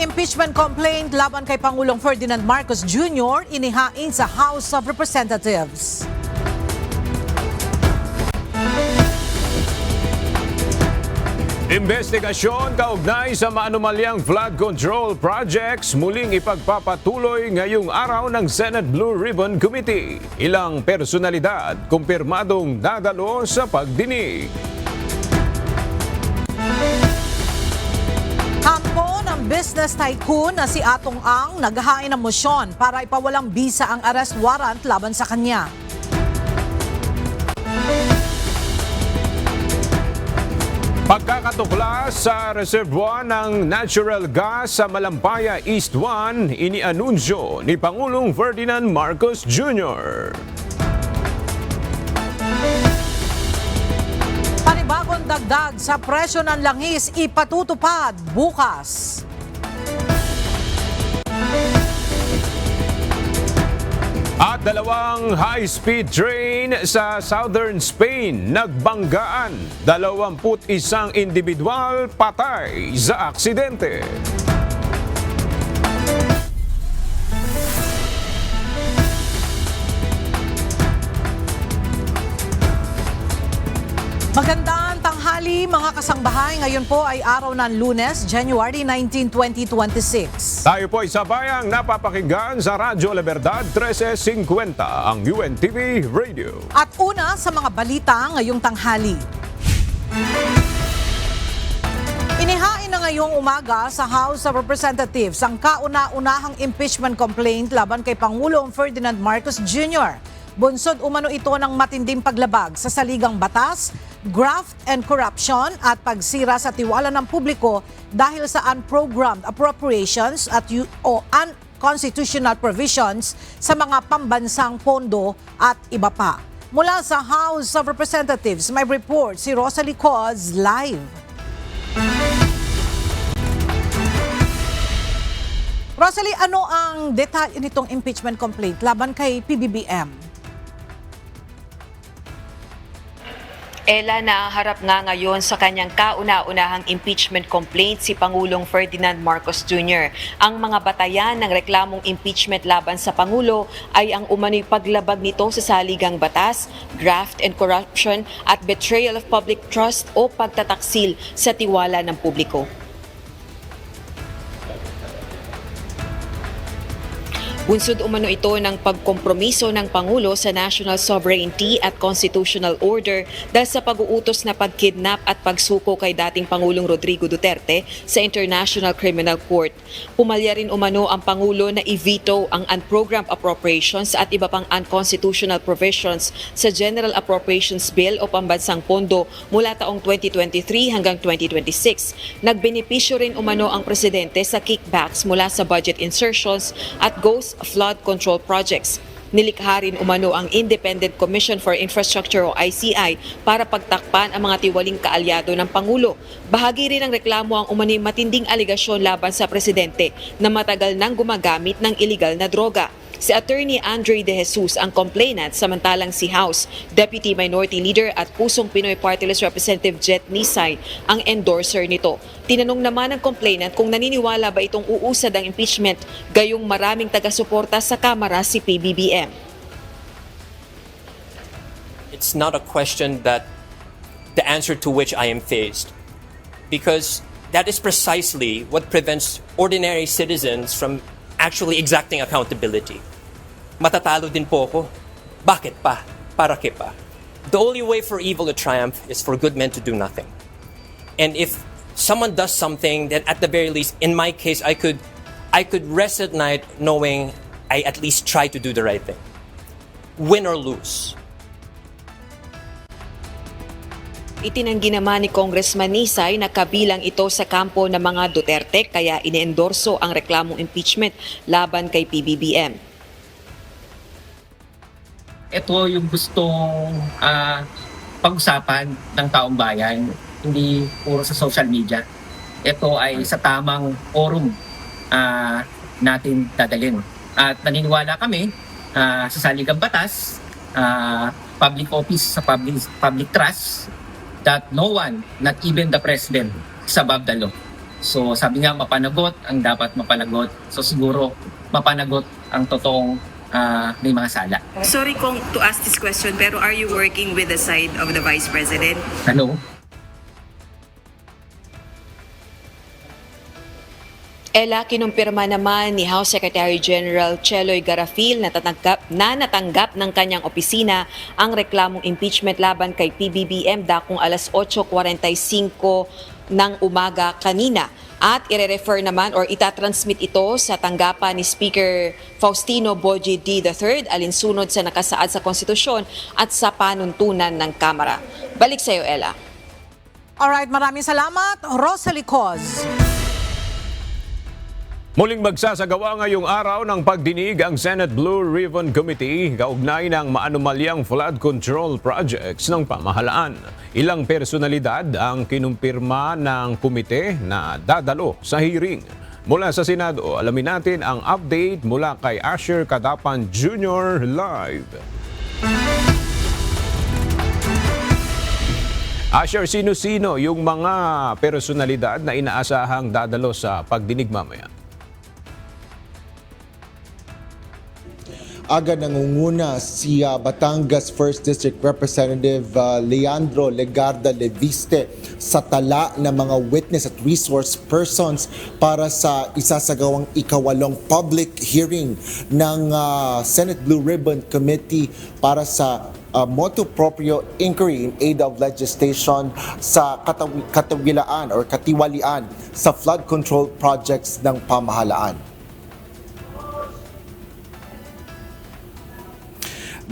impeachment complaint laban kay Pangulong Ferdinand Marcos Jr. inihain sa House of Representatives. Investigasyon kaugnay sa maanumalyang flood control projects muling ipagpapatuloy ngayong araw ng Senate Blue Ribbon Committee. Ilang personalidad kumpirmadong dadalo sa pagdinig. Kampo ng business tycoon na si Atong Ang naghahain ng motion para ipawalang bisa ang arrest warrant laban sa kanya. Pagkakatuklas sa reservoir ng natural gas sa Malampaya East 1, inianunsyo ni Pangulong Ferdinand Marcos Jr. Panibagong dagdag sa presyo ng langis ipatutupad bukas. At dalawang high-speed train sa southern Spain nagbanggaan. 21 individual patay sa aksidente. Magandang tanghali mga kasangbahay. Ngayon po ay araw ng Lunes, January 19, 2026. Tayo po ay sabayang napapakinggan sa Radyo La Verdad 1350, ang UNTV Radio. At una sa mga balita ngayong tanghali. Inihain na ngayong umaga sa House of Representatives ang kauna-unahang impeachment complaint laban kay Pangulong Ferdinand Marcos Jr. Bunsod umano ito ng matinding paglabag sa saligang batas, graft and corruption at pagsira sa tiwala ng publiko dahil sa unprogrammed appropriations at unconstitutional provisions sa mga pambansang pondo at iba pa. Mula sa House of Representatives, may report si Rosalie Coz live. Rosalie, ano ang detalye nitong impeachment complaint laban kay PBBM? Ella, naharap nga ngayon sa kanyang kauna-unahang impeachment complaint si Pangulong Ferdinand Marcos Jr. Ang mga batayan ng reklamong impeachment laban sa Pangulo ay ang umano'y paglabag nito sa saligang batas, graft and corruption at betrayal of public trust o pagtataksil sa tiwala ng publiko. Bunsod umano ito ng pagkompromiso ng Pangulo sa national sovereignty at constitutional order dahil sa pag-uutos na pagkidnap at pagsuko kay dating Pangulong Rodrigo Duterte sa International Criminal Court. Pumalya rin umano ang Pangulo na i-veto ang unprogrammed appropriations at iba pang unconstitutional provisions sa General Appropriations Bill o pambansang pondo mula taong 2023 hanggang 2026. Nagbenepisyo rin umano ang presidente sa kickbacks mula sa budget insertions at ghost flood control projects. Nilikha rin umano ang Independent Commission for Infrastructure o ICI para pagtakpan ang mga tiwaling kaalyado ng Pangulo. Bahagi rin ng reklamo ang umano'y matinding aligasyon laban sa presidente na matagal nang gumagamit ng iligal na droga. Si Attorney Andre De Jesus ang complainant, samantalang si House Deputy Minority Leader at Pusong Pinoy Party List Representative Jet Nisay ang endorser nito. Tinanong naman ng complainant kung naniniwala ba itong uusad ang impeachment, gayong maraming taga-suporta sa Kamara si PBBM. It's not a question that the answer to which I am faced, because that is precisely what prevents ordinary citizens from actually exacting accountability. Matatalo din po ako. Bakit pa? Para ke pa? The only way for evil to triumph is for good men to do nothing. And if someone does something, then at the very least, in my case, I could rest at night knowing I at least try to do the right thing. Win or lose. Itinanggi naman ni Congressman Nisay na kabilang ito sa kampo ng mga Duterte kaya iniendorso ang reklamong impeachment laban kay PBBM. Ito yung gustong pag-usapan ng taong bayan, hindi puro sa social media. Ito ay sa tamang forum natin dadalhin. At naniniwala kami sa saligang batas, public office, sa public trust, that no one, not even the president, is above the law. So sabi nga, mapanagot ang dapat mapanagot. So siguro mapanagot ang totoong may mga sala. Sorry kung to ask this question, pero are you working with the side of the Vice President? Ano? Ella, kinumpirma naman ni House Secretary General Cheloy Garafil na natanggap ng kanyang opisina ang reklamong impeachment laban kay PBBM dakong alas 8:45 ng umaga kanina. At ire-refer naman or itatransmit ito sa tanggapan ni Speaker Faustino Boji D. III alinsunod sa nakasaad sa konstitusyon at sa panuntunan ng Kamara. Balik sa iyo, Ella. Alright, maraming salamat, Rosalie Coz. Muling magsasagawa ngayong araw ng pagdinig ang Senate Blue Ribbon Committee kaugnay ng maanumalyang flood control projects ng pamahalaan. Ilang personalidad ang kinumpirma ng komite na dadalo sa hearing. Mula sa Senado, alamin natin ang update mula kay Asher Cadapan Jr. live. Asher, sino-sino yung mga personalidad na inaasahang dadalo sa pagdinig mamaya? Aga nangunguna si Batangas 1st District Representative Leandro Legarda Leviste sa tala ng mga witness at resource persons para sa isasagawang ikawalong public hearing ng Senate Blue Ribbon Committee para sa motu proprio inquiry in aid of legislation sa katawilaan or katiwalian sa flood control projects ng pamahalaan.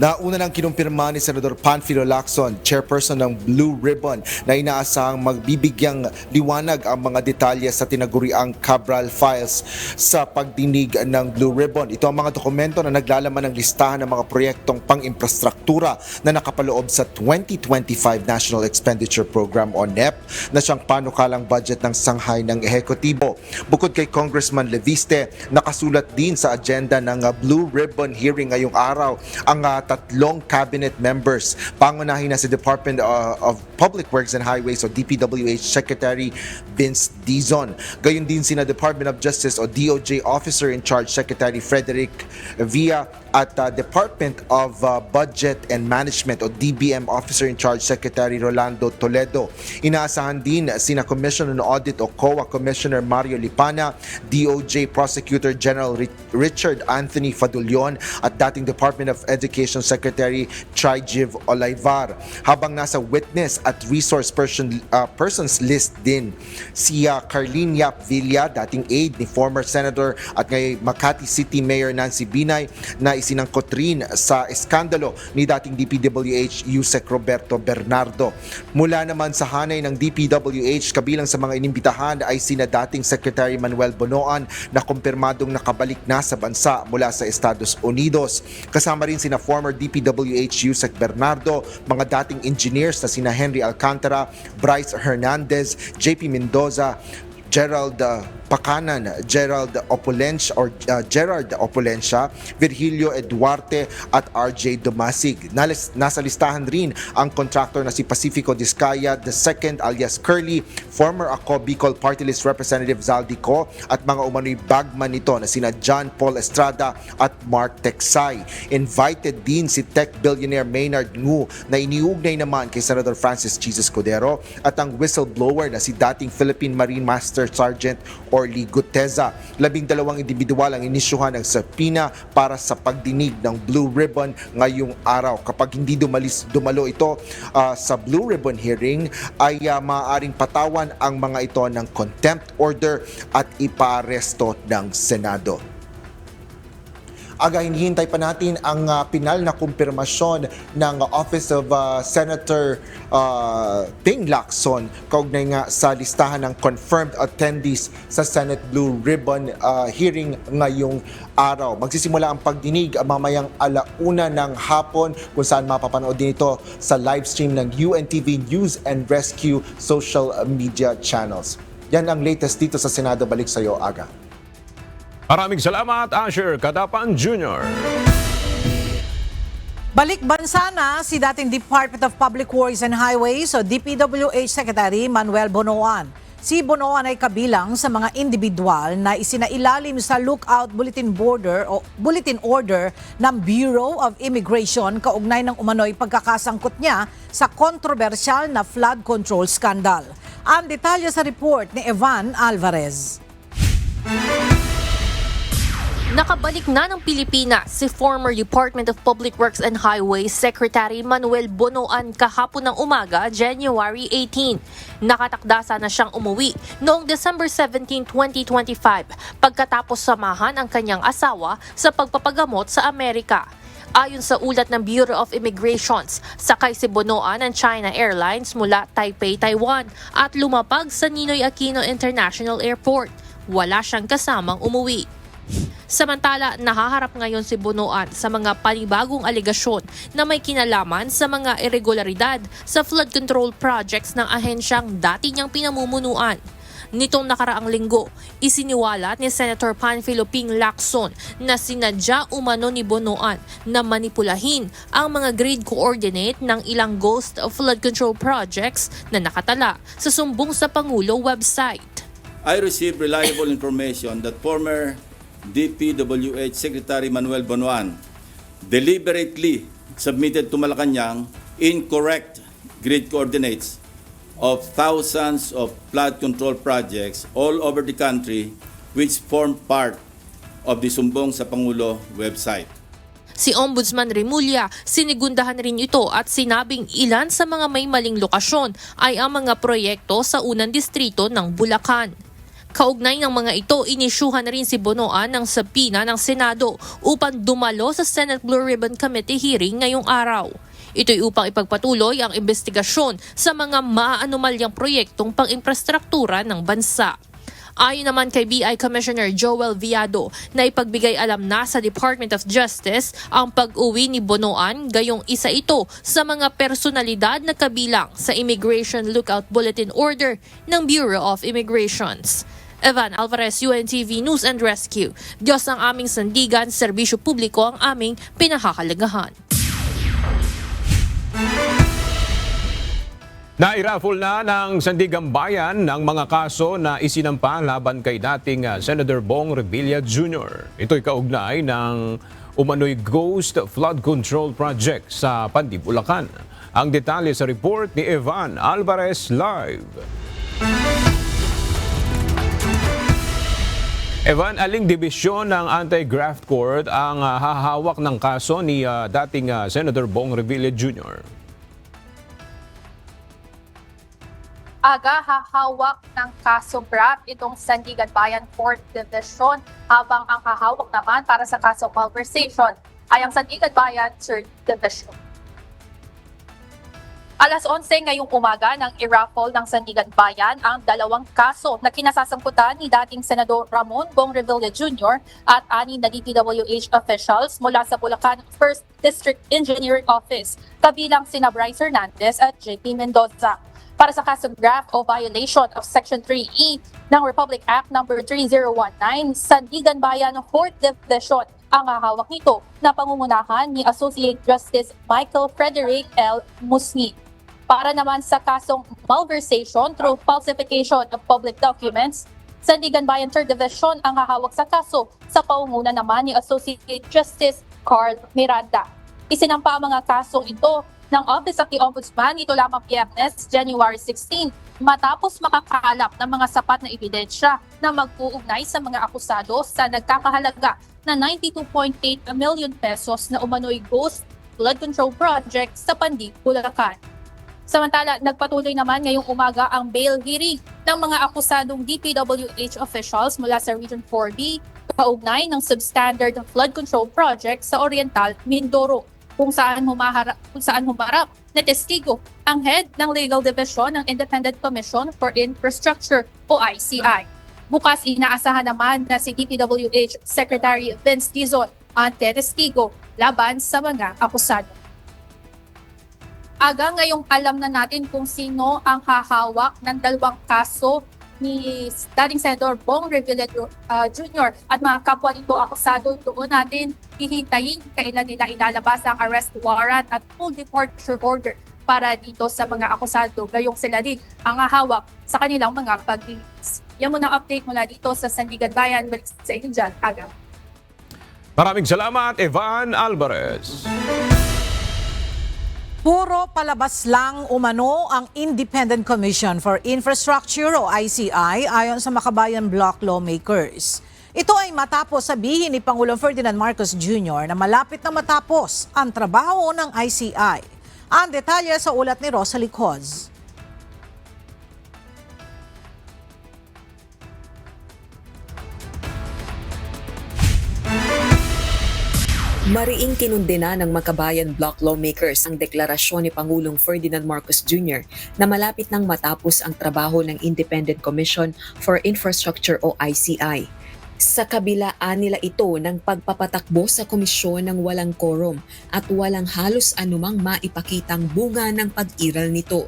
Nauna nang kinumpirma ni Senador Panfilo Lacson, chairperson ng Blue Ribbon, na inaasahang magbibigyang liwanag ang mga detalye sa tinaguriang Cabral Files sa pagdinig ng Blue Ribbon. Ito ang mga dokumento na naglalaman ng listahan ng mga proyektong pang-infrastruktura na nakapaloob sa 2025 National Expenditure Program o NEP na siyang panukalang budget ng sanghay ng ehekutibo. Bukod kay Congressman Leviste, nakasulat din sa agenda ng Blue Ribbon hearing ngayong araw ang tatlong cabinet members. Pangunahin na si Department of Public Works and Highways o DPWH Secretary Vince Dizon. Gayon din sina Department of Justice o DOJ Officer in Charge Secretary Frederick Villa at Department of Budget and Management o DBM Officer in Charge Secretary Rolando Toledo. Inaasahan din sina Commission on Audit o COA Commissioner Mario Lipana, DOJ Prosecutor General Richard Anthony Fadulion at dating Department of Education Secretary Trijiv Olaivar. Habang nasa witness at resource persons list din si Carlene Yap Villa, dating aide ni former Senator at ngayon Makati City Mayor Nancy Binay, na isinangkot rin sa eskandalo ni dating DPWH Yusek Roberto Bernardo. Mula naman sa hanay ng DPWH, kabilang sa mga inimbitahan ay sina dating Secretary Manuel Bonoan na kumpirmadong nakabalik na sa bansa mula sa Estados Unidos. Kasama rin sina former DPWH Yusek Bernardo, mga dating engineers na sina Henry Alcantara, Bryce Hernandez, JP Mendoza, Gerald Pakanan, Gerald Opulencia, Virgilio Eduarte at RJ Dumasig. Nasa listahan rin ang contractor na si Pacifico Discaya II alias Curly, former Ako Bicol Party List Representative Zaldico at mga umano'y bagman nito na sina John Paul Estrada at Mark Texay. Invited din si tech billionaire Maynard Ngu na iniugnay naman kay Senator Francis Jesus Cordero at ang whistleblower na si dating Philippine Marine Master Sergeant Orly Guteza. 12 individual ang inisyuhan ng subpoena para sa pagdinig ng Blue Ribbon ngayong araw. Kapag hindi dumalo ito sa Blue Ribbon hearing, ay maaaring patawan ang mga ito ng contempt order at ipaaresto ng Senado. Aga, hinihintay pa natin ang pinal na kumpirmasyon ng Office of Senator Ping Lacson kaugnay nga sa listahan ng confirmed attendees sa Senate Blue Ribbon hearing ngayong araw. Magsisimula ang pagdinig mamayang 1:00 ng hapon kung saan mapapanood din ito sa live stream ng UNTV News and Rescue social media channels. Yan ang latest dito sa Senado. Balik sa iyo, Aga. Maraming salamat, Asher Cadapan Jr. Balik bansa na si dating Department of Public Works and Highways o DPWH Secretary Manuel Bonoan. Si Bonoan ay kabilang sa mga individual na isinailalim sa lookout bulletin order ng Bureau of Immigration kaugnay ng umano'y pagkakasangkot niya sa kontrobersyal na flood control scandal. Ang detalye sa report ni Evan Alvarez. Nakabalik na ng Pilipinas si former Department of Public Works and Highways Secretary Manuel Bonoan kahapon ng umaga, January 18. Nakatakda sana siyang umuwi noong December 17, 2025 pagkatapos samahan ang kanyang asawa sa pagpapagamot sa Amerika. Ayon sa ulat ng Bureau of Immigrations, sakay si Bonoan ng China Airlines mula Taipei, Taiwan at lumapag sa Ninoy Aquino International Airport. Wala siyang kasamang umuwi. Samantala, nahaharap ngayon si Bonoan sa mga panibagong aligasyon na may kinalaman sa mga irregularidad sa flood control projects ng ahensyang dati niyang pinamumunuan. Nitong nakaraang linggo, isiniwalat ni Senator Panfilo Ping Lacson na sinadya umano ni Bonoan na manipulahin ang mga grade coordinate ng ilang ghost flood control projects na nakatala sa Sumbong sa Pangulo website. I received reliable information that former DPWH Secretary Manuel Bonoan deliberately submitted to Malacanang incorrect grid coordinates of thousands of flood control projects all over the country which form part of the Sumbong sa Pangulo website. Si Ombudsman Remulla, sinigundahan rin ito at sinabing ilan sa mga may maling lokasyon ay ang mga proyekto sa unang distrito ng Bulacan. Kaugnay ng mga ito, inisyuhan na rin si Bonoan ng subpoena ng Senado upang dumalo sa Senate Blue Ribbon Committee hearing ngayong araw. Ito'y upang ipagpatuloy ang investigasyon sa mga maaanomalyang proyektong pang-infrastruktura ng bansa. Ayon naman kay BI Commissioner Joel Viado na ipagbigay alam na sa Department of Justice ang pag-uwi ni Bonoan, gayong isa ito sa mga personalidad na kabilang sa Immigration Lookout Bulletin Order ng Bureau of Immigrations. Evan Alvarez, UNTV News and Rescue. Diyos ang aming sandigan, serbisyo publiko ang aming pinahahalagahan. Nairaffle na ng Sandigang Bayan ng mga kaso na isinampa laban kay dating Senator Bong Revilla Jr. Ito'y kaugnay ng umano'y Ghost Flood Control Project sa Pandi, Bulacan. Ang detalye sa report ni Evan Alvarez live. Evan, aling dibisyon ng Anti-Graft Court ang hahawak ng kaso ni dating Senator Bong Revilla Jr.? Aga hahawak ng kaso graft itong Sandigan Bayan 4th Division habang ang hahawak naman para sa kaso malversation ay ang Sandigan Bayan 3rd Division. Alas 11 ngayong umaga nang i-raffle ng Sandigan Bayan ang dalawang kaso na kinasasangkutan ni dating Senador Ramon Bong Revilla Jr. at 6 na DPWH officials mula sa Bulacan 1st District Engineering Office, kabilang sina Bryce Hernandez at JP Mendoza. Para sa kaso graft o violation of Section 3E ng Republic Act No. 3019, Sandigan Bayan 4th Division ang hahawak nito na pangungunahan ni Associate Justice Michael Frederick L. Musni. Para naman sa kasong malversation through falsification of public documents, Sandigan Bayan 3rd Division ang hahawak sa kaso sa pangunguna naman ni Associate Justice Carl Miranda. Isinampa ang mga kasong ito ng Office of the Ombudsman ito lamang Biyernes, January 16, matapos makakalap ng mga sapat na ebidensya na mag-uugnay sa mga akusado sa nagkakahalaga na 92.8 million pesos na umano'y ghost flood control project sa Pandi, Bulacan. Samantala, nagpatuloy naman ngayong umaga ang bail hearing ng mga akusadong DPWH officials mula sa Region 4B kaugnay ng substandard flood control project sa Oriental, Mindoro, kung saan humarap na testigo ang head ng Legal Division ng Independent Commission for Infrastructure o ICI. Bukas inaasahan naman na si DPWH Secretary Vince Dizon ang testigo laban sa mga akusado. Aga ngayong alam na natin kung sino ang hahawak ng dalawang kaso ni dating Senator Bong Revilla Jr. at mga kapwa nito akusado. Doon natin hihintayin kailan nila ilalabas ang arrest warrant at full departure order para dito sa mga akusado, gayong sila din ang hahawak sa kanilang mga paglilitis. Yan muna update mula dito sa Sandigan Bayan. Balik sa inyo dyan, Aga. Maraming salamat, Evan Alvarez. Puro palabas lang umano ang Independent Commission for Infrastructure o ICI ayon sa Makabayan Bloc lawmakers. Ito ay matapos sabihin ni Pangulong Ferdinand Marcos Jr. na malapit na matapos ang trabaho ng ICI. Ang detalye sa ulat ni Rosalie Coz. Mariing kinundena ng Makabayan Bloc lawmakers ang deklarasyon ni Pangulong Ferdinand Marcos Jr. na malapit nang matapos ang trabaho ng Independent Commission for Infrastructure o ICI. Sa kabilaan nila ito ng pagpapatakbo sa komisyon ng walang quorum at walang halos anumang maipakitang bunga ng pag-iral nito.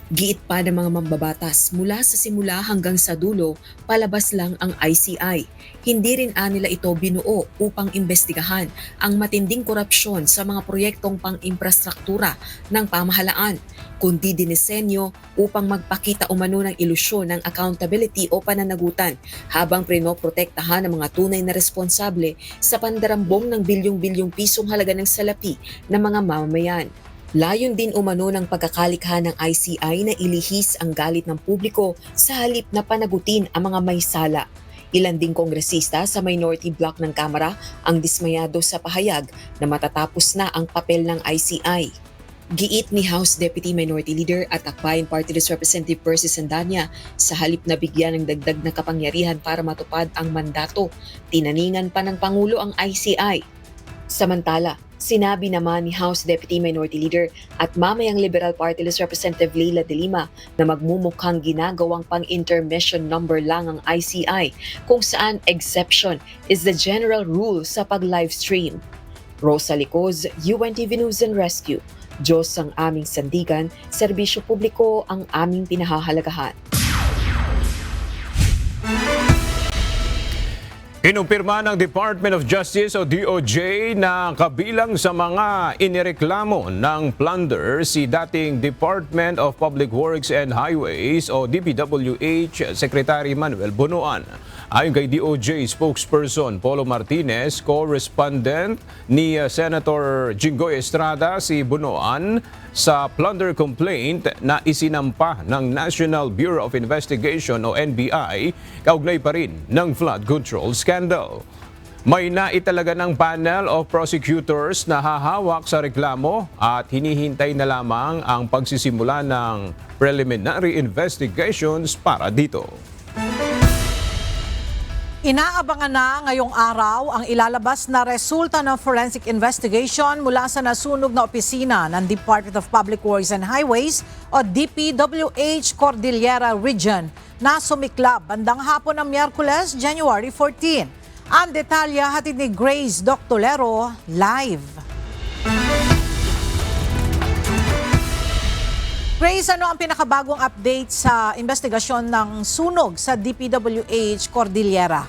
Giit pa ng mga mambabatas, mula sa simula hanggang sa dulo, palabas lang ang ICI. Hindi rin nila ito binuo upang imbestigahan ang matinding korupsyon sa mga proyektong pang-infrastruktura ng pamahalaan, kundi dinisenyo upang magpakita umano ng ilusyon ng accountability o pananagutan habang prinoprotektahan ang mga tunay na responsable sa pandarambong ng bilyong-bilyong pisong halaga ng salapi ng mga mamamayan. Layon din umano ng pagkakalikha ng ICI na ilihis ang galit ng publiko sa halip na panagutin ang mga may sala. Ilan ding kongresista sa minority bloc ng Kamara ang dismayado sa pahayag na matatapos na ang papel ng ICI. Giit ni House Deputy Minority Leader at Akbayan Party List Representative Percy Sandania, sa halip na bigyan ng dagdag na kapangyarihan para matupad ang mandato, tinaningan pa ng Pangulo ang ICI. Samantala, sinabi naman ni House Deputy Minority Leader at mamayang Liberal Party List Representative Leila De Lima na magmumukhang ginagawang pang-intermission number lang ang ICI kung saan exception is the general rule sa pag-livestream. Rosalie Coz, UNTV News and Rescue. Diyos ang aming sandigan, serbisyo publiko ang aming pinahahalagahan. Kinumpirma ng Department of Justice o DOJ na kabilang sa mga inireklamo ng plunder si dating Department of Public Works and Highways o DPWH Secretary Manuel Bonoan. Ayon kay DOJ spokesperson Polo Martinez, correspondent ni Senator Jinggoy Estrada, si Bonoan sa plunder complaint na isinampa ng National Bureau of Investigation o NBI kaugnay pa rin ng flood control scandal. May naitalaga ng panel of prosecutors na hahawak sa reklamo at hinihintay na lamang ang pagsisimula ng preliminary investigations para dito. Inaabangan na ngayong araw ang ilalabas na resulta ng forensic investigation mula sa nasunog na opisina ng Department of Public Works and Highways o DPWH Cordillera Region na sumiklab bandang hapon ng Miyerkules, January 14. Ang detalya hatid ni Grace Doctolero live. Grace, ano ang pinakabagong update sa investigasyon ng sunog sa DPWH Cordillera?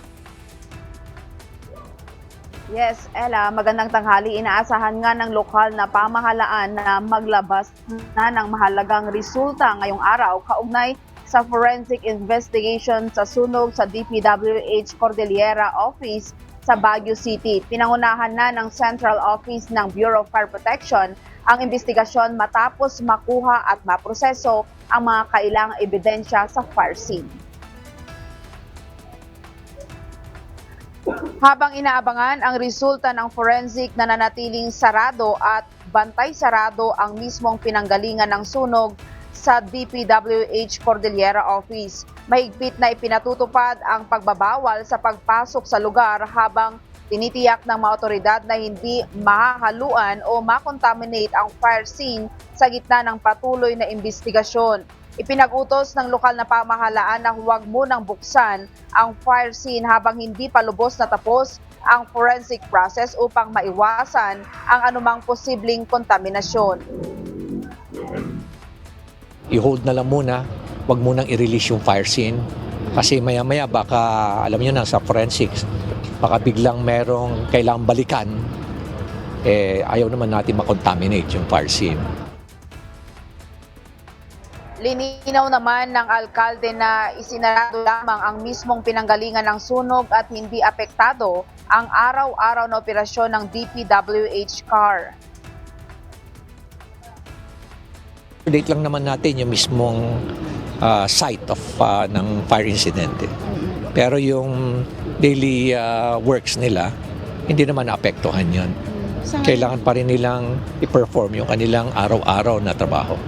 Yes, Ella, magandang tanghali. Inaasahan nga ng lokal na pamahalaan na maglabas na ng mahalagang resulta ngayong araw kaugnay sa forensic investigation sa sunog sa DPWH Cordillera Office sa Baguio City. Pinangunahan na ng Central Office ng Bureau of Fire Protection ang investigasyon matapos makuha at maproseso ang mga kailangang ebidensya sa fire scene. Habang inaabangan ang resulta ng forensic na nanatiling sarado at bantay sarado ang mismong pinanggalingan ng sunog sa DPWH Cordillera Office. Mahigpit na ipinatutupad ang pagbabawal sa pagpasok sa lugar habang tinitiyak ng mga otoridad na hindi mahahaluan o makontaminate ang fire scene sa gitna ng patuloy na investigasyon. Ipinag-utos ng lokal na pamahalaan na huwag munang buksan ang fire scene habang hindi pa lubos na tapos ang forensic process upang maiwasan ang anumang posibleng kontaminasyon. I-hold na lang muna, huwag munang i-release yung fire scene kasi maya-maya baka, alam niyo na, sa forensics, baka biglang merong kailangang balikan, ayaw naman natin makontaminate yung fire scene. Lininaw naman ng alkalde na isinarado lamang ang mismong pinanggalingan ng sunog at hindi apektado ang araw-araw na operasyon ng DPWH car. Date lang naman natin yung mismong site of ng fire incident. Pero yung daily works nila, hindi naman naapektuhan yun. Kailangan pa rin nilang i-perform yung kanilang araw-araw na trabaho.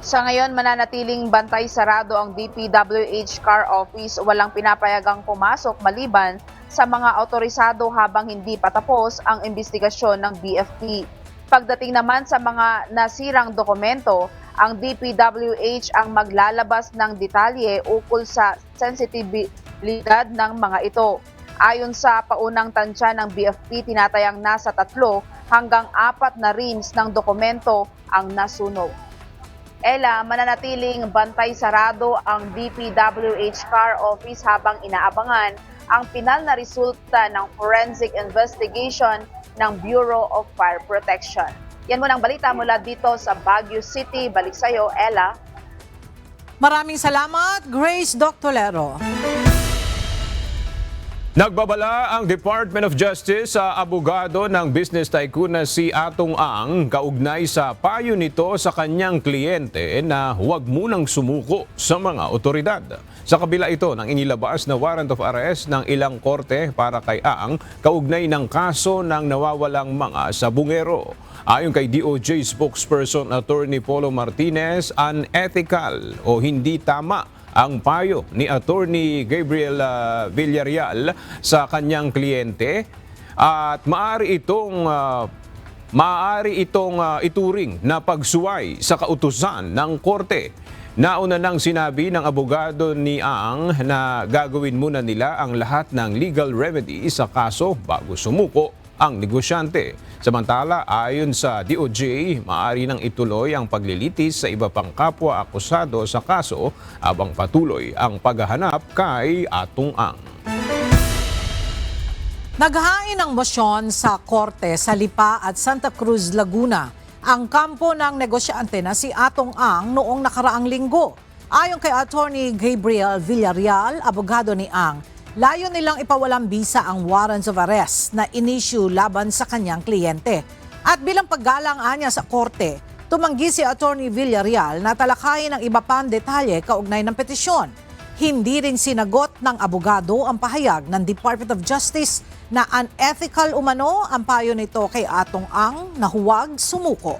Sa ngayon, mananatiling bantay sarado ang DPWH car office. Walang pinapayagang pumasok maliban sa mga autorisado habang hindi patapos ang investigasyon ng BFP. Pagdating naman sa mga nasirang dokumento, ang DPWH ang maglalabas ng detalye ukol sa sensitibilidad ng mga ito. Ayon sa paunang tansya ng BFP, tinatayang nasa 3 hanggang 4 na reams ng dokumento ang nasunog. Ella, mananatiling bantay sarado ang DPWH car office habang inaabangan ang pinal na resulta ng forensic investigation ng Bureau of Fire Protection. Yan muna ang balita mula dito sa Baguio City. Balik sa iyo, Ella. Maraming salamat, Grace Doctolero. Nagbabala ang Department of Justice sa abogado ng business tycoon na si Atong Ang kaugnay sa payo nito sa kanyang kliyente na huwag munang sumuko sa mga otoridad. Sa kabila ito ng inilabas na warrant of arrest ng ilang korte para kay Ang kaugnay ng kaso ng nawawalang mga sabungero. Ayon kay DOJ spokesperson Attorney Polo Martinez, unethical o hindi tama ang payo ni Attorney Gabriel Villarreal sa kanyang kliyente at maaari itong ituring na pagsuway sa kautusan ng korte. Nauna nang sinabi ng abogado ni Ang na gagawin muna nila ang lahat ng legal remedy sa kaso bago sumuko ang negosyante. Samantala, ayon sa DOJ, maaari nang ituloy ang paglilitis sa iba pang kapwa akusado sa kaso habang patuloy ang paghahanap kay Atong Ang. Naghain ng mosyon sa korte sa Lipa at Santa Cruz, Laguna ang kampo ng negosyante na si Atong Ang noong nakaraang linggo. Ayon kay Attorney Gabriel Villarreal, abogado ni Ang, layo nilang ipawalang bisa ang warrants of arrest na in-issue laban sa kanyang kliyente. At bilang paggalang anya sa korte, tumanggi si Attorney Villarreal na talakayin ang iba pang detalye kaugnay ng petisyon. Hindi rin sinagot ng abogado ang pahayag ng Department of Justice na unethical umano ang payo nito kay Atong Ang na huwag sumuko.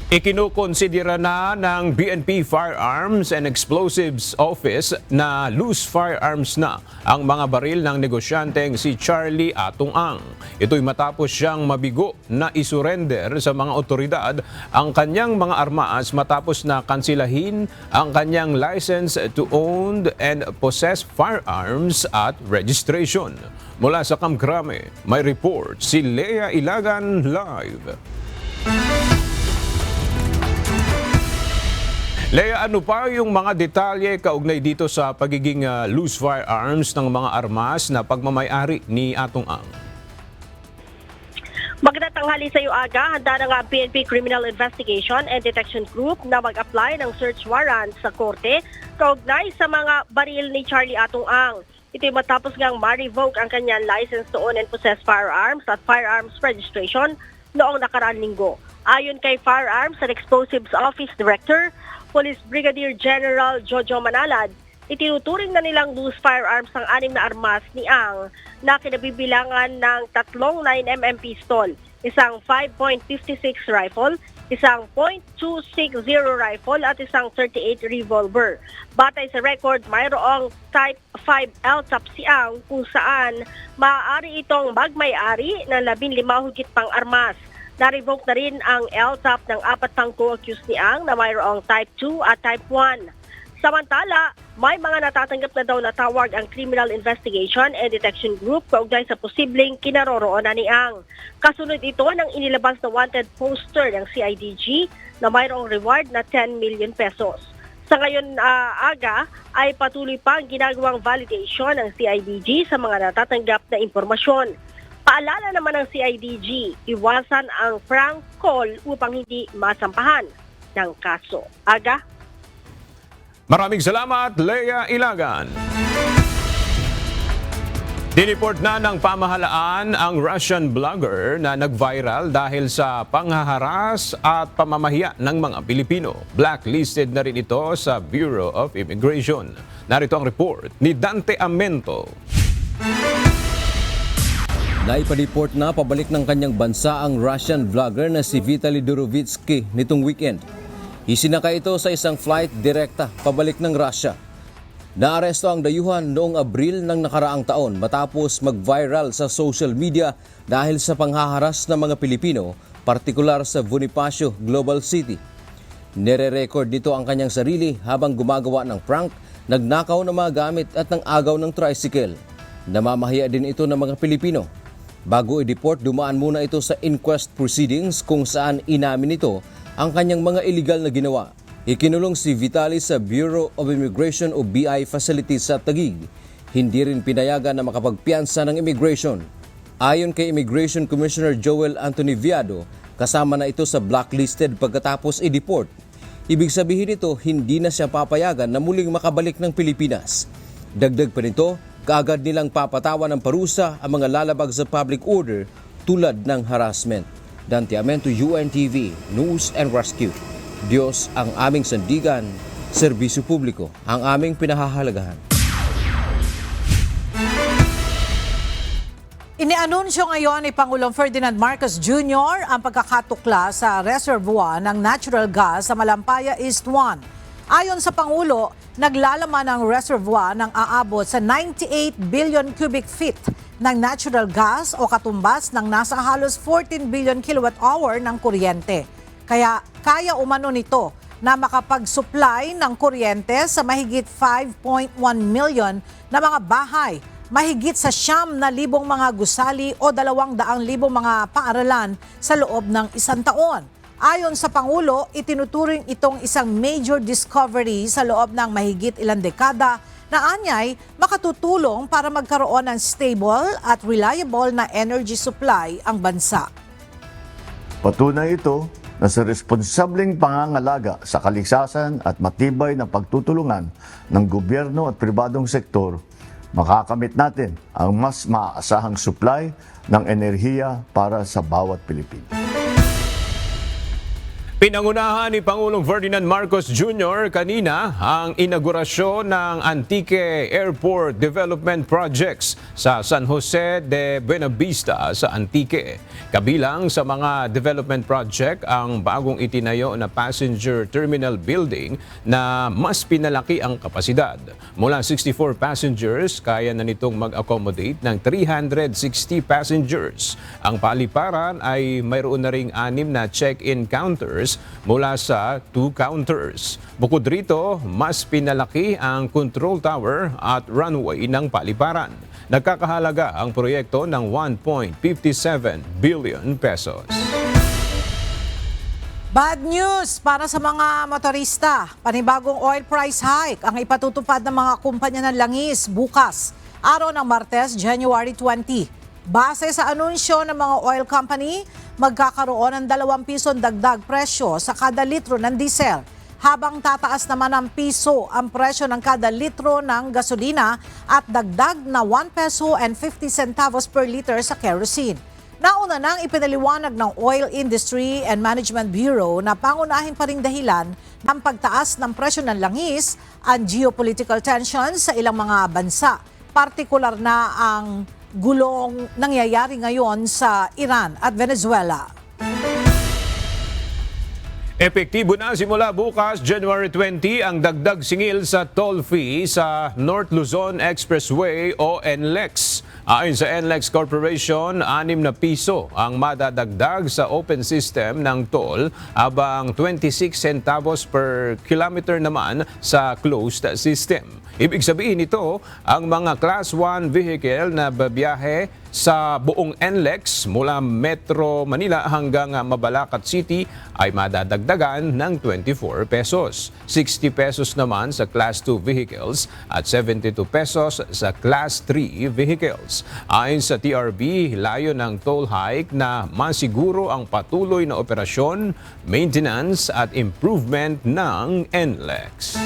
Ikinukonsidera na ng BNP Firearms and Explosives Office na loose firearms na ang mga baril ng negosyanteng si Charlie Atong Ang. Ito'y matapos siyang mabigo na isurrender sa mga otoridad ang kanyang mga armas matapos na kansilahin ang kanyang license to own and possess firearms at registration. Mula sa Kamkrame, may report si Lea Ilagan live. Lea, ano pa yung mga detalye kaugnay dito sa pagiging loose firearms ng mga armas na pagmamayari ni Atong Ang? Magandang tanghali sa iyo, Aga. Handa na nga ang PNP Criminal Investigation and Detection Group na mag-apply ng search warrant sa korte kaugnay sa mga baril ni Charlie Atong Ang. Ito'y matapos ngang ma-revoke ang kanyang license to own and possess firearms at firearms registration noong nakaraang linggo. Ayon kay Firearms and Explosives Office Director, Police Brigadier General Jojo Manalad, itinuturing na nilang loose firearms ang 6 na armas ni Ang na kinabibilangan ng 3 9mm pistol, isang 5.56 rifle, isang .260 rifle at isang 38 revolver. Batay sa record, mayroong Type 5 LTAP si Ang kung saan maaari itong magmay-ari ng 15 higit pang armas. Na-revoke na rin ang LTAP ng 4 pang co-accused ni Ang na mayroong Type 2 at Type 1. Samantala, may mga natatanggap na daw na tawag ang Criminal Investigation and Detection Group kaugnay sa posibleng kinaroroonan ni Ang. Kasunod ito ng inilabas na wanted poster ng CIDG na mayroong reward na 10 million pesos. Sa ngayon, Aga, ay patuloy pa ang ginagawang validation ng CIDG sa mga natatanggap na impormasyon. Paalala naman ng CIDG, iwasan ang prank call upang hindi masampahan ng kaso. Aga? Maraming salamat, Lea Ilagan. Diniport na ng pamahalaan ang Russian blogger na nag-viral dahil sa panghaharas at pamamahiya ng mga Pilipino. Blacklisted na rin ito sa Bureau of Immigration. Narito ang report ni Dante Amento. Naipa-report na pabalik ng kanyang bansa ang Russian vlogger na si Vitaly Durovitsky nitong weekend. Isinakay ito sa isang flight direkta pabalik ng Russia. Naaresto ang dayuhan noong Abril ng nakaraang taon matapos mag-viral sa social media dahil sa panghaharas ng mga Pilipino, partikular sa Bonifacio, Global City. Nire-record nito ang kanyang sarili habang gumagawa ng prank, nagnakaw ng mga gamit at ng agaw ng tricycle. Namamahiya din ito ng mga Pilipino. Bago i-deport, dumaan muna ito sa inquest proceedings kung saan inamin nito ang kanyang mga illegal na ginawa. Ikinulong si Vitaly sa Bureau of Immigration o BI facility sa Taguig. Hindi rin pinayagan na makapagpiyansa ng immigration. Ayon kay Immigration Commissioner Joel Anthony Viado, kasama na ito sa blacklisted pagkatapos i-deport. Ibig sabihin nito, hindi na siya papayagan na muling makabalik ng Pilipinas. Dagdag pa nito, kaagad nilang papatawan ng parusa ang mga lalabag sa public order tulad ng harassment. Dante Amento, UNTV, News and Rescue. Diyos ang aming sandigan, serbisyo publiko ang aming pinahahalagahan. Inianunsyo ngayon ni Pangulong Ferdinand Marcos Jr. ang pagkakatukla sa reservoir ng natural gas sa Malampaya East 1. Ayon sa Pangulo, naglalaman ang reservoir ng aabot sa 98 billion cubic feet ng natural gas o katumbas ng nasa halos 14 billion kilowatt-hour ng kuryente. Kaya kaya umano nito na makapag-supply ng kuryente sa mahigit 5.1 million na mga bahay, mahigit sa 9,000 mga gusali o 200,000 mga paaralan sa loob ng isang taon. Ayon sa Pangulo, itinuturing itong isang major discovery sa loob ng mahigit ilang dekada na anyay makatutulong para magkaroon ng stable at reliable na energy supply ang bansa. Patunay ito na sa responsableng pangangalaga sa kaligsasan at matibay na pagtutulungan ng gobyerno at pribadong sektor, makakamit natin ang mas maaasahang supply ng enerhiya para sa bawat Pilipino. Pinangunahan ni Pangulong Ferdinand Marcos Jr. kanina ang inaugurasyon ng Antique Airport Development Projects sa San Jose de Buenavista sa Antique. Kabilang sa mga development project ang bagong itinayo na passenger terminal building na mas pinalaki ang kapasidad. Mula 64 passengers, kaya na nitong mag-accommodate ng 360 passengers. Ang paliparan ay mayroon na ring 6 na check-in counters mula sa 2 counters. Bukod rito, mas pinalaki ang control tower at runway ng paliparan. Nagkakahalaga ang proyekto ng 1.57 billion pesos. Bad news para sa mga motorista. Panibagong oil price hike ang ipatutupad ng mga kumpanya ng langis bukas, araw ng Martes, January 20. Base sa anunsyo ng mga oil company, magkakaroon ng 2 pisong dagdag presyo sa kada litro ng diesel, habang tataas naman ng piso ang presyo ng kada litro ng gasolina at dagdag na 1 peso and 50 centavos per liter sa kerosene. Nauna nang ipinaliwanag ng Oil Industry and Management Bureau na pangunahin pa ring dahilan ng pagtaas ng presyo ng langis ang geopolitical tensions sa ilang mga bansa, partikular na ang gulong nangyayari ngayon sa Iran at Venezuela. Epektibo na simula bukas, January 20, ang dagdag singil sa toll fee sa North Luzon Expressway o NLEX. Ayon sa NLEX Corporation, 6 na piso ang madadagdag sa open system ng toll, habang 26 centavos per kilometer naman sa closed system. Ibig sabihin nito, ang mga Class 1 vehicle na babiyahe sa buong NLEX mula Metro Manila hanggang Mabalacat City ay madadagdagan ng 24 pesos. 60 pesos naman sa Class 2 vehicles at 72 pesos sa Class 3 vehicles. Ayon sa TRB, layo ng toll hike na masiguro ang patuloy na operasyon, maintenance at improvement ng NLEX.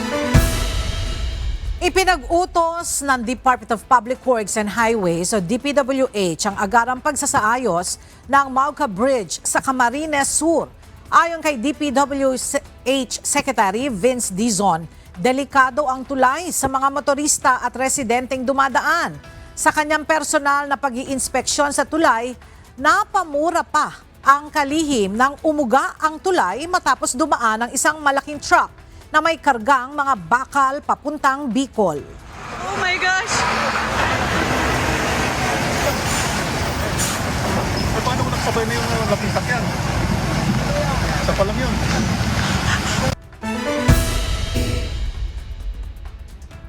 Ipinag-utos ng Department of Public Works and Highways o DPWH ang agarang pagsasaayos ng Mauca Bridge sa Camarines Sur. Ayon kay DPWH Secretary Vince Dizon, delikado ang tulay sa mga motorista at residenteng dumadaan. Sa kanyang personal na pag-iinspeksyon sa tulay, napamura pa ang kalihim ng umuga ang tulay matapos dumaan ng isang malaking truck na may kargang mga bakal papuntang Bicol. Oh my gosh! Paano kung nagsabay na yung lapitak yan? Isa pa lang yun.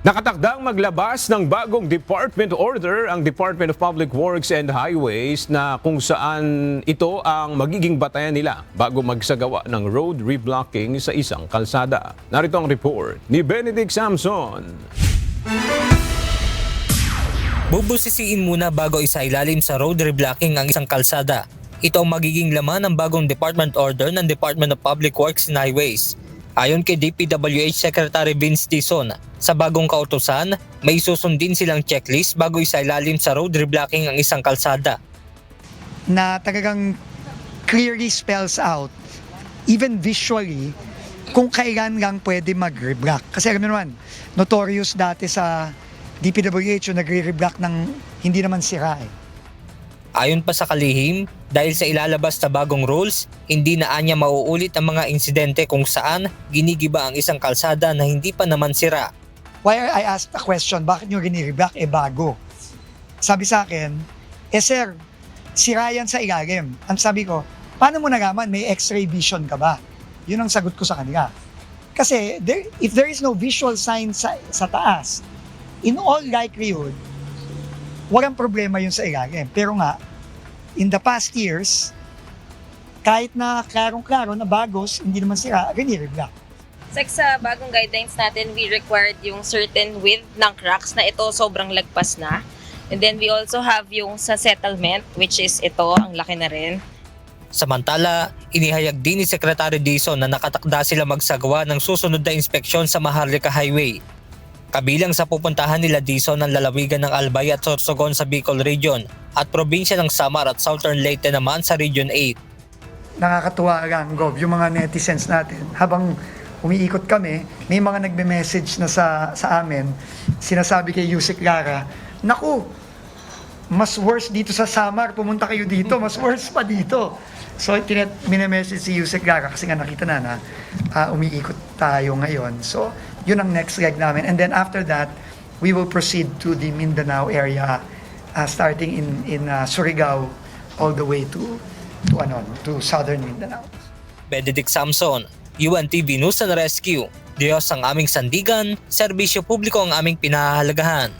Nakatakdang maglabas ng bagong department order ang Department of Public Works and Highways na kung saan ito ang magiging batayan nila bago magsagawa ng road reblocking sa isang kalsada. Narito ang report ni Benedict Samson. Bubusisiin muna bago isailalim sa road reblocking ang isang kalsada. Ito ang magiging laman ng bagong department order ng Department of Public Works and Highways. Ayon kay DPWH Secretary Vince Dizon, sa bagong kautusan, may susundin silang checklist bago isailalim sa road reblocking ang isang kalsada. Na talagang clearly spells out, even visually, kung kailan lang pwede mag-reblock. Kasi alam mo naman, notorious dati sa DPWH yung nagre-reblock ng hindi naman sira eh. Ayon pa sa kalihim, dahil sa ilalabas na bagong rules, hindi na anya mauulit ang mga insidente kung saan ginigiba ang isang kalsada na hindi pa naman sira. Why I asked a question, bakit nyo rini-reblock? Bago. Sabi sa akin, sir, sira yan sa ilalim. Ang sabi ko, paano mo nalaman may x-ray vision ka ba? Yun ang sagot ko sa kanila. Kasi if there is no visual sign sa taas, in all likelihood, walang problema yun sa ilalim. Pero nga, in the past years, kahit na klarong-klaro na bagos, hindi naman sira, rini-reblock. Sa bagong guidelines natin, we required yung certain width ng cracks na ito sobrang lagpas na. And then we also have yung sa settlement, which is ito, ang laki na rin. Samantala, inihayag din ni Secretary Dizon na nakatakda sila magsagawa ng susunod na inspeksyon sa Maharlika Highway. Kabilang sa pupuntahan nila Dizon ang lalawigan ng Albay at Sorsogon sa Bicol Region at probinsya ng Samar at Southern Leyte naman sa Region 8. Nakakatuwa lang, Gov, yung mga netizens natin. Habang umiikot kami, may mga nagme-message na sa amin, sinasabi kay Yusek Lara, naku, mas worse dito sa Samar, pumunta kayo dito, mas worse pa dito. So, mini-message si Yusek Lara kasi nga nakita na umiikot tayo ngayon. So, yun ang next leg namin. And then after that, we will proceed to the Mindanao area, starting in Surigao all the way to southern Mindanao. Benedict Samson, UNTV News and Rescue. Diyos ang aming sandigan, serbisyo publiko ang aming pinahahalagahan.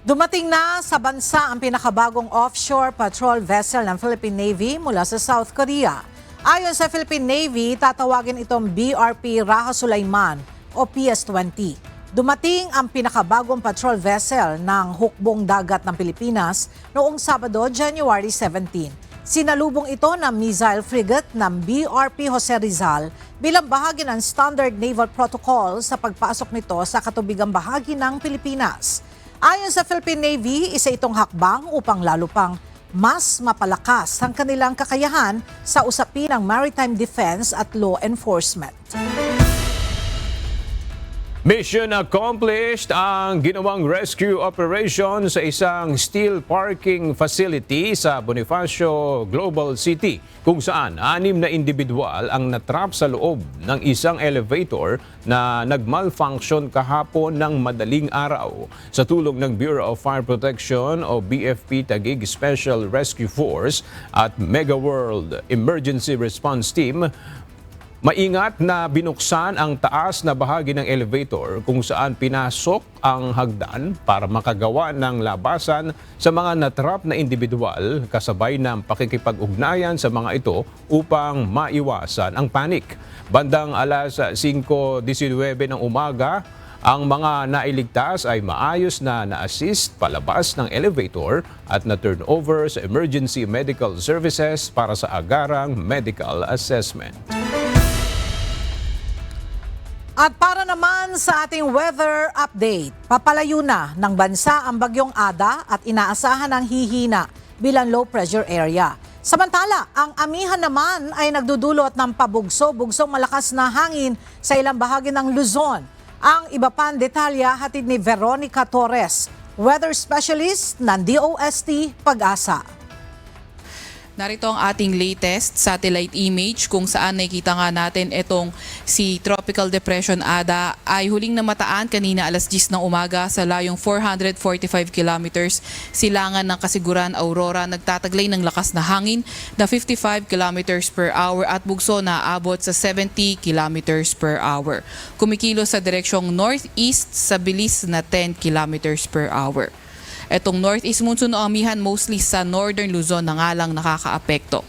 Dumating na sa bansa ang pinakabagong offshore patrol vessel ng Philippine Navy mula sa South Korea. Ayon sa Philippine Navy, tatawagin itong BRP Raha Sulaiman o PS-20. Dumating ang pinakabagong patrol vessel ng hukbong dagat ng Pilipinas noong Sabado, January 17. Sinalubong ito ng missile frigate ng BRP Jose Rizal bilang bahagi ng Standard Naval Protocol sa pagpasok nito sa katubigang bahagi ng Pilipinas. Ayon sa Philippine Navy, isa itong hakbang upang lalo pang mas mapalakas ang kanilang kakayahan sa usapin ng maritime defense at law enforcement. Mission accomplished ang ginawang rescue operation sa isang steel parking facility sa Bonifacio Global City kung saan 6 na individual ang natrap sa loob ng isang elevator na nagmalfunction kahapon ng madaling araw. Sa tulong ng Bureau of Fire Protection o BFP Taguig Special Rescue Force at Mega World Emergency Response Team, Maingat na binuksan ang taas na bahagi ng elevator kung saan pinasok ang hagdan para makagawa ng labasan sa mga natrap na individual kasabay ng pakikipag-ugnayan sa mga ito upang maiwasan ang panik. Bandang alas 5:19 ng umaga, ang mga nailigtas ay maayos na na-assist palabas ng elevator at na-turn over sa emergency medical services para sa agarang medical assessment. At para naman sa ating weather update, papalayo na ng bansa ang bagyong Ada at inaasahan ng hihina bilang low pressure area. Samantala, ang Amihan naman ay nagdudulot ng pabugso-bugsong malakas na hangin sa ilang bahagi ng Luzon. Ang iba pang detalya hatid ni Veronica Torres, weather specialist ng DOST Pag-asa. Narito ang ating latest satellite image kung saan nakikita nga natin itong si Tropical Depression Ada ay huling namataan kanina alas 10 ng umaga sa layong 445 kilometers silangan ng Kasiguran, Aurora. Nagtataglay ng lakas na hangin na 55 kilometers per hour at bugso na aabot sa 70 kilometers per hour. Kumikilos sa direksyong northeast sa bilis na 10 kilometers per hour. Etong northeast monsoon o Amihan mostly sa northern Luzon na nga lang nakakaapekto.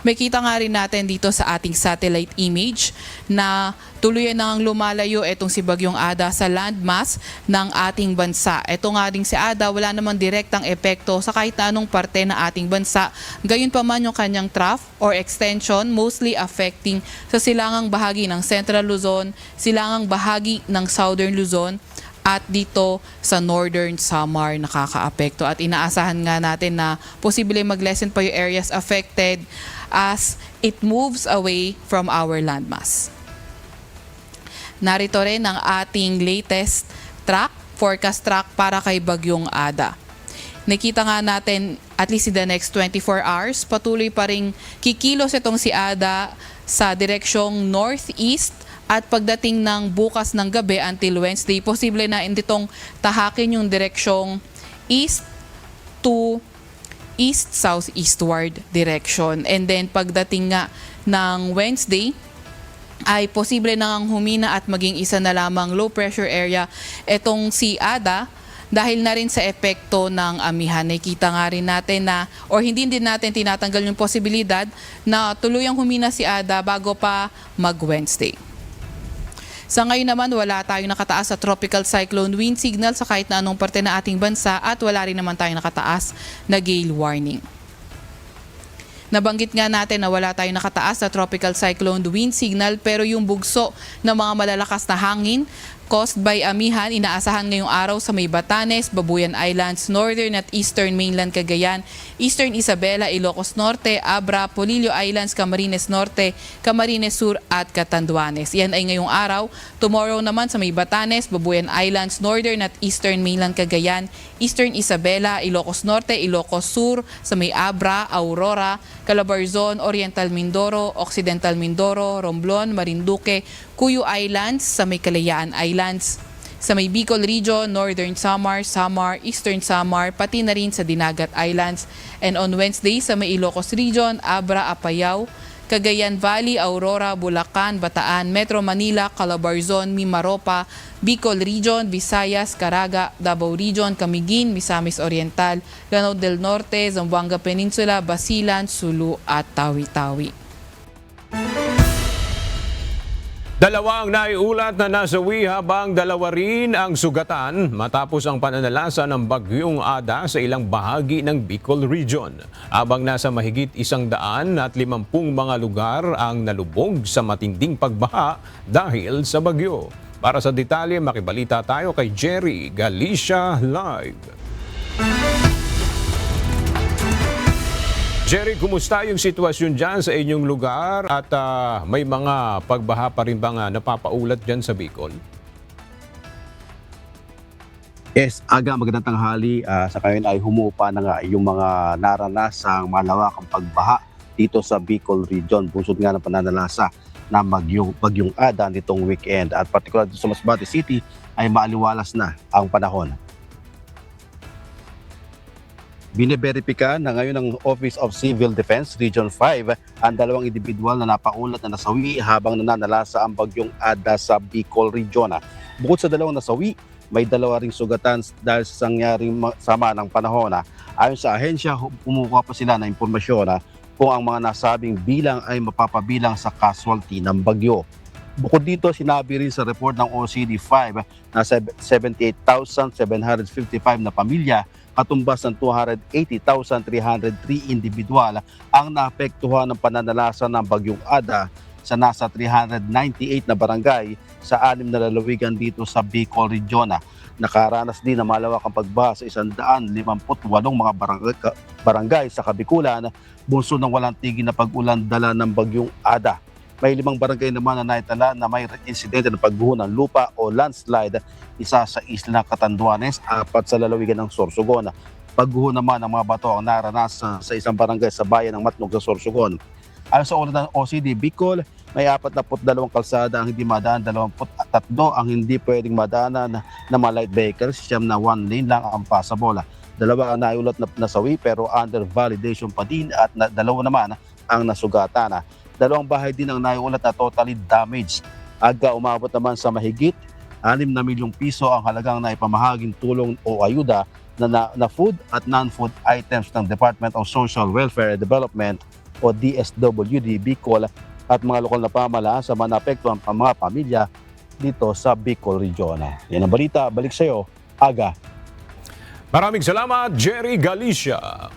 May kita nga rin natin dito sa ating satellite image na tuluyan nang lumalayo itong si Bagyong Ada sa landmass ng ating bansa. Ito nga ding si Ada, wala namang direktang epekto sa kahit na anong parte ng ating bansa. Gayon pa man yung kanyang trough or extension mostly affecting sa silangang bahagi ng Central Luzon, silangang bahagi ng Southern Luzon, at dito sa Northern Samar nakakaapekto. At inaasahan nga natin na posible mag-lessen pa yung areas affected as it moves away from our landmass. Narito rin ang ating latest forecast track para kay Bagyong Ada. Nakita nga natin at least in the next 24 hours, patuloy pa ring kikilos itong si Ada sa direksyong northeast. At pagdating ng bukas ng gabi until Wednesday, posible na inditong tahakin yung direksyong east to east-southeastward direction. And then pagdating nga ng Wednesday, ay posible na ngang humina at maging isa na lamang low pressure area itong si Ada dahil na rin sa epekto ng Amihan. Nakita nga rin natin na, or hindi din natin tinatanggal yung posibilidad na tuluyang humina si Ada bago pa mag-Wednesday. Sa ngayon naman, wala tayong nakataas sa tropical cyclone wind signal sa kahit na anong parte na ating bansa at wala rin naman tayong nakataas na gale warning. Nabanggit nga natin na wala tayong nakataas sa tropical cyclone wind signal pero yung bugso ng mga malalakas na hangin caused by Amihan, inaasahan ngayong araw sa may Batanes, Babuyan Islands, Northern at Eastern Mainland Cagayan, Eastern Isabela, Ilocos Norte, Abra, Polillo Islands, Camarines Norte, Camarines Sur at Catanduanes. Yan ay ngayong araw. Tomorrow naman sa may Batanes, Babuyan Islands, Northern at Eastern Mainland Cagayan, Eastern Isabela, Ilocos Norte, Ilocos Sur, sa may Abra, Aurora, Calabarzon, Oriental Mindoro, Occidental Mindoro, Romblon, Marinduque, Cuyo Islands, sa may Kalayaan Islands, sa may Bicol Region, Northern Samar, Samar, Eastern Samar, pati na rin sa Dinagat Islands. And on Wednesday sa may Ilocos Region, Abra, Apayao, Cagayan Valley, Aurora, Bulacan, Bataan, Metro Manila, Calabarzon, Mimaropa, Bicol Region, Visayas, Caraga, Davao Region, Camiguin, Misamis Oriental, Lanao del Norte, Zamboanga Peninsula, Basilan, Sulu at Tawi-Tawi. Dalawa ang naiulat na nasawi habang dalawa rin ang sugatan matapos ang pananalasa ng Bagyong Ada sa ilang bahagi ng Bicol Region. Habang nasa mahigit 150 mga lugar ang nalubog sa matinding pagbaha dahil sa bagyo. Para sa detalye, makibalita tayo kay Jerry Galicia Live. Jerry, kumusta yung sitwasyon dyan sa inyong lugar at may mga pagbaha pa rin bang napapaulat dyan sa Bicol? Yes, magandang tanghali. Sa ngayon ay humupa na nga yung mga naranasang malawakang pagbaha dito sa Bicol Region. Bunsod nga ng pananalasa na Bagyong Ada nitong weekend. At partikular dito sa Masbate City ay maaliwalas na ang panahon. Biniberipika na ngayon ng Office of Civil Defense Region 5 ang dalawang individual na napaulat na nasawi habang nananalasa ang bagyong Ada sa Bicol Region. Bukod sa dalawang nasawi, may dalawa ring sugatan dahil sa sangyaring sama ng panahon. Ayon sa ahensya, kumukuha pa sila ng impormasyon kung ang mga nasabing bilang ay mapapabilang sa casualty ng bagyo. Bukod dito, sinabi rin sa report ng OCD-5 na 78,755 na pamilya, katumbas ng 280,303 individual ang naapektuhan ng pananalasa ng bagyong Ada sa nasa 398 na barangay sa 6 na lalawigan dito sa Bicol Region. Nakaranas din ng malawakang pagbaha sa 158 mga barangay sa Kabikulan, bunso ng walang tigil na pag-ulan dala ng bagyong Ada. May 5 barangay naman na naitala na may insidente ng pagguho ng lupa o landslide, isa sa isla ng Catanduanes, 4 sa lalawigan ng Sorsogon. Pagguho naman ng mga bato ang naranasan sa isang barangay sa bayan ng Matnog sa Sorsogon. Ayon sa ulat ng OCD Bicol, may 42 kalsada ang hindi madaan, 23 ang hindi pwedeng madaanan ng mga light vehicles, 1 lane lang ang passable. 2 ang naiulat na nasawi pero under validation pa din at 2 naman ang nasugatan. 2 bahay din ang naiulat na totally damaged. Aga umabot naman sa mahigit 6 na milyong piso ang halagang naipamahaging tulong o ayuda na food at non-food items ng Department of Social Welfare and Development o DSWD Bicol at mga lokal na pamahalaan sa mga naapektuhan ang mga pamilya dito sa Bicol Region. Yan ang balita. Balik sa iyo, Aga. Maraming salamat, Jerry Galicia.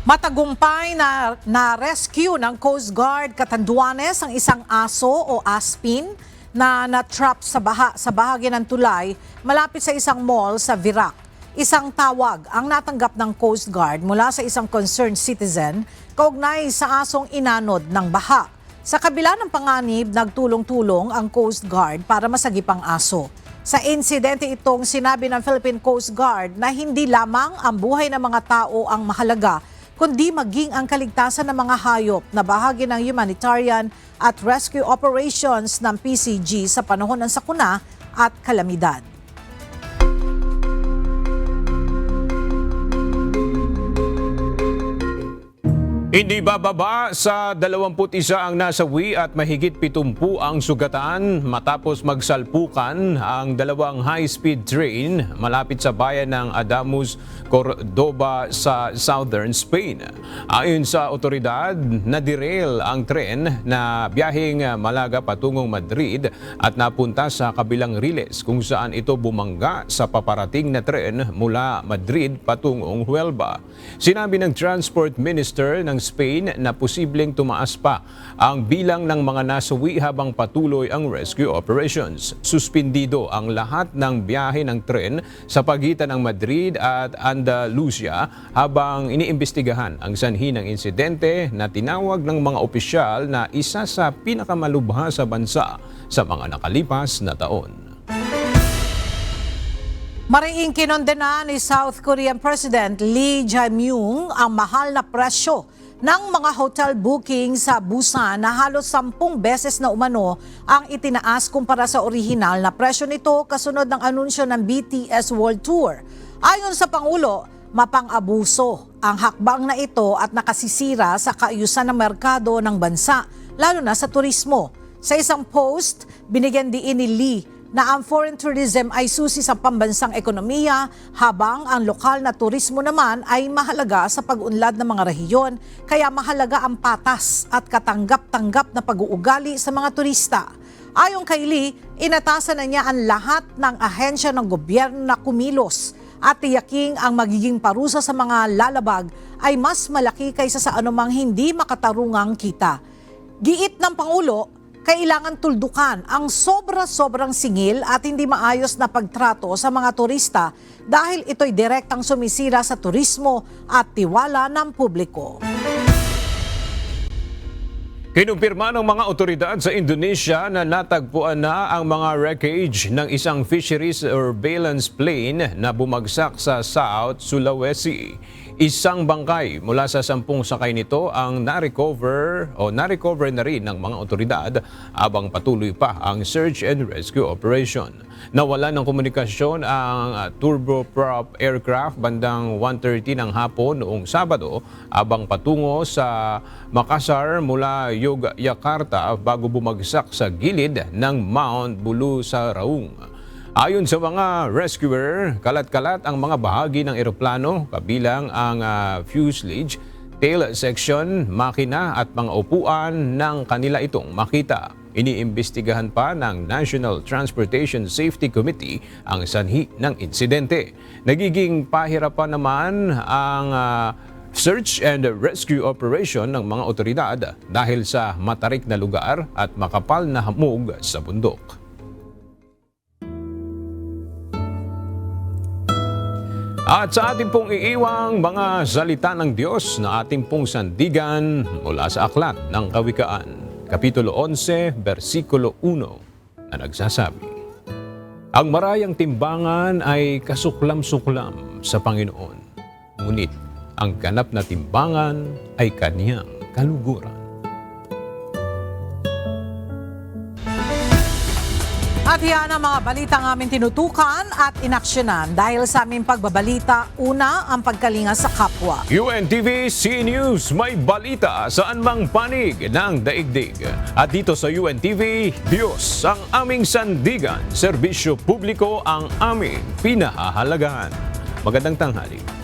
Matagumpay na rescue ng Coast Guard Catanduanes ang isang aso o aspin na na-trap sa bahagi ng tulay malapit sa isang mall sa Virac. Isang tawag ang natanggap ng Coast Guard mula sa isang concerned citizen kaugnay sa asong inanod ng baha. Sa kabila ng panganib, nagtulong-tulong ang Coast Guard para masagip ang aso. Sa insidente itong sinabi ng Philippine Coast Guard na hindi lamang ang buhay ng mga tao ang mahalaga, kundi maging ang kaligtasan ng mga hayop na bahagi ng humanitarian at rescue operations ng PCG sa panahon ng sakuna at kalamidad. Hindi bababa sa 21 ang nasawi at mahigit 70 ang sugatan matapos magsalpukan ang dalawang high-speed train malapit sa bayan ng Adamus, Cordoba sa southern Spain. Ayon sa otoridad, na-derail ang tren na biyaheng Malaga patungong Madrid at napunta sa kabilang riles kung saan ito bumangga sa paparating na tren mula Madrid patungong Huelva. Sinabi ng Transport Minister ng Spain na posibleng tumaas pa ang bilang ng mga nasawi habang patuloy ang rescue operations. Suspindido ang lahat ng biyahe ng tren sa pagitan ng Madrid at Andalusia habang iniimbestigahan ang sanhi ng insidente na tinawag ng mga opisyal na isa sa pinakamalubha sa bansa sa mga nakalipas na taon. Mariing kinondena ni South Korean President Lee Jae-myung ang mahal na presyo ng mga hotel booking sa Busan na halos 10 beses na umano ang itinaas kumpara sa orihinal na presyo nito kasunod ng anunsyo ng BTS World Tour. Ayon sa Pangulo, mapang-abuso ang hakbang na ito at nakasisira sa kaayusan ng merkado ng bansa, lalo na sa turismo. Sa isang post, binigyan diin ni Lee na ang foreign tourism ay susi sa pambansang ekonomiya habang ang lokal na turismo naman ay mahalaga sa pag-unlad ng mga rehiyon, kaya mahalaga ang patas at katanggap-tanggap na pag-uugali sa mga turista. Ayon kay Lee, inatasan na niya ang lahat ng ahensya ng gobyerno na kumilos at tiyaking ang magiging parusa sa mga lalabag ay mas malaki kaysa sa anumang hindi makatarungang kita. Giit ng Pangulo, kailangan tuldukan ang sobra-sobrang singil at hindi maayos na pagtrato sa mga turista dahil ito'y direktang sumisira sa turismo at tiwala ng publiko. Kinumpirma ng mga otoridad sa Indonesia na natagpuan na ang mga wreckage ng isang fisheries surveillance plane na bumagsak sa South Sulawesi. Isang bangkay mula sa 10 sakay nito ang na-recover na rin ng mga otoridad habang patuloy pa ang search and rescue operation. Nawala ng komunikasyon ang turboprop aircraft bandang 1:30 ng hapon noong Sabado habang patungo sa Makassar mula Yogyakarta bago bumagsak sa gilid ng Mount Bulu sa Raung. Ayon sa mga rescuer, kalat-kalat ang mga bahagi ng eroplano kabilang ang fuselage, tail section, makina at mga upuan ng kanila itong makita. Iniimbestigahan pa ng National Transportation Safety Committee ang sanhi ng insidente. Nagiging pahirapan naman ang search and rescue operation ng mga otoridad dahil sa matarik na lugar at makapal na hamog sa bundok. At sa ating pong iiwang mga salita ng Diyos na ating pong sandigan mula sa Aklat ng Kawikaan, Kapitulo 11, versikulo 1 na nagsasabi, "Ang marayang timbangan ay kasuklam-suklam sa Panginoon, ngunit ang ganap na timbangan ay kaniyang kaluguran." At yan ang mga balitang aming tinutukan at inaksyonan dahil sa aming pagbabalita, una ang pagkalinga sa kapwa. UNTV C News, may balita saan mang panig ng daigdig. At dito sa UNTV, Diyos ang aming sandigan, serbisyo publiko ang aming pinahahalagahan. Magandang tanghali.